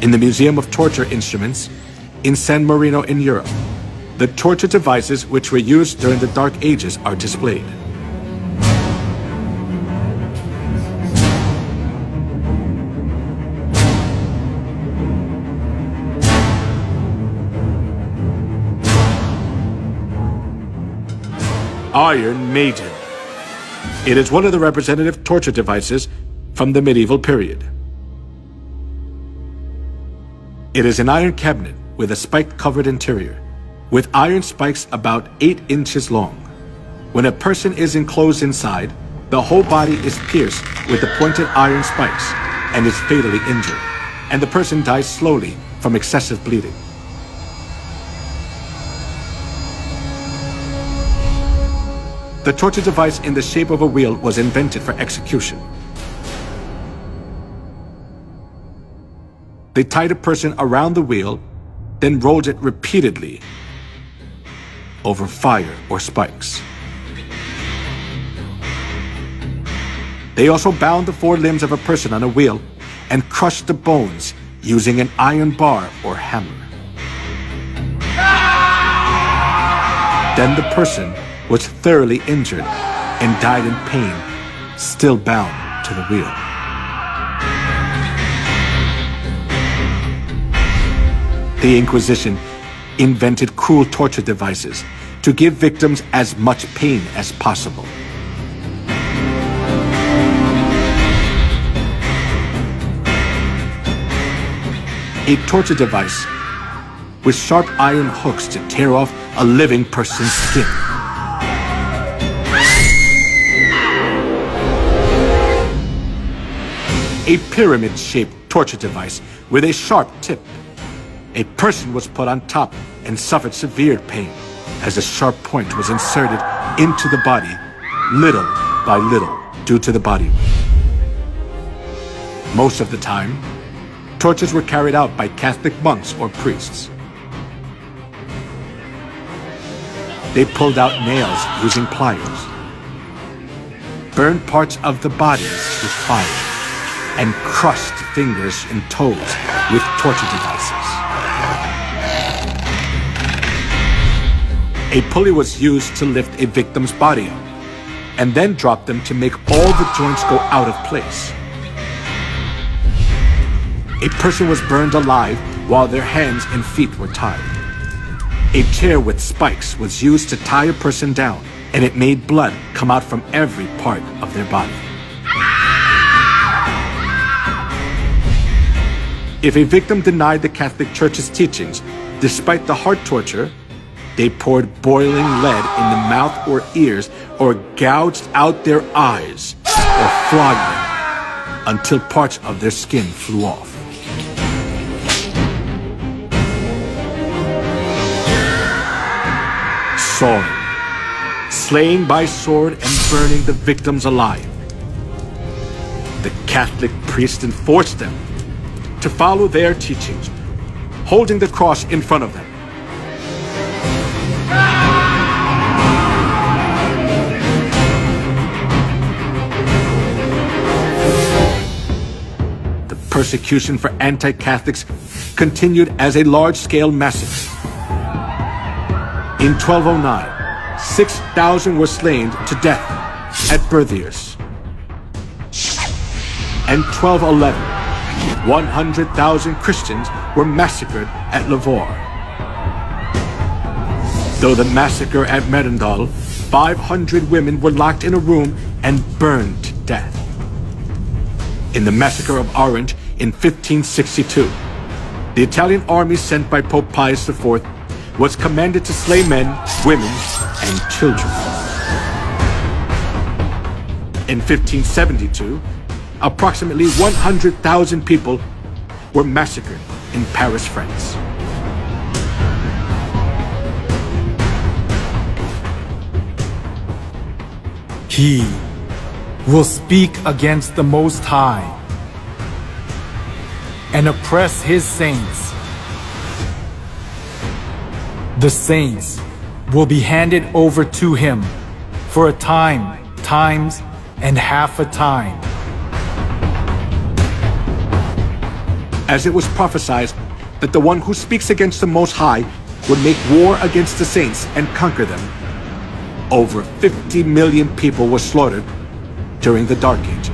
In the Museum of Torture Instruments in San Marino in Europe, the torture devices which were used during the Dark Ages are displayed. Iron Maiden. It is one of the representative torture devices from the medieval period. It is an iron cabinet with a spike-covered interior, with iron spikes about 8 inches long. When a person is enclosed inside, the whole body is pierced with the pointed iron spikes and is fatally injured, and the person dies slowly from excessive bleeding. The torture device in the shape of a wheel was invented for execution. They tied a person around the wheel, then rolled it repeatedly over fire or spikes. They also bound the 4 limbs of a person on a wheel and crushed the bones using an iron bar or hammer. Then the person was thoroughly injured and died in pain, still bound to the wheel. The Inquisition invented cruel torture devices to give victims as much pain as possible. A torture device with sharp iron hooks to tear off a living person's skin. A pyramid-shaped torture device with a sharp tip. A person was put on top and suffered severe pain as a sharp point was inserted into the body, little by little, due to the body weight. Most of the time, tortures were carried out by Catholic monks or priests. They pulled out nails using pliers, burned parts of the bodies with fire, and crushed fingers and toes with torture devices. A pulley was used to lift a victim's body up, and then drop them to make all the joints go out of place. A person was burned alive while their hands and feet were tied. A chair with spikes was used to tie a person down, and it made blood come out from every part of their body. If a victim denied the Catholic Church's teachings, despite the hard torture, they poured boiling lead in the mouth or ears, or gouged out their eyes, or flogged them until parts of their skin flew off. Sawing, slaying by sword and burning the victims alive. The Catholic priest enforced them to follow their teachings, holding the cross in front of them. The persecution for anti-Catholics continued as a large-scale massacre. In 1209, 6,000 were slain to death at Berthiers. And 1211, 100,000 Christians were massacred at Lavore. Though the massacre at Merendal, 500 women were locked in a room and burned to death. In the massacre of Orange in 1562, the Italian army sent by Pope Pius IV was commanded to slay men, women, and children. In 1572, approximately 100,000 people were massacred in Paris, France. He will speak against the Most High and oppress his saints. The saints will be handed over to him for a time, times, and half a time. as it was prophesied that the one who speaks against the Most High would make war against the saints and conquer them. Over 50 million people were slaughtered during the Dark Ages.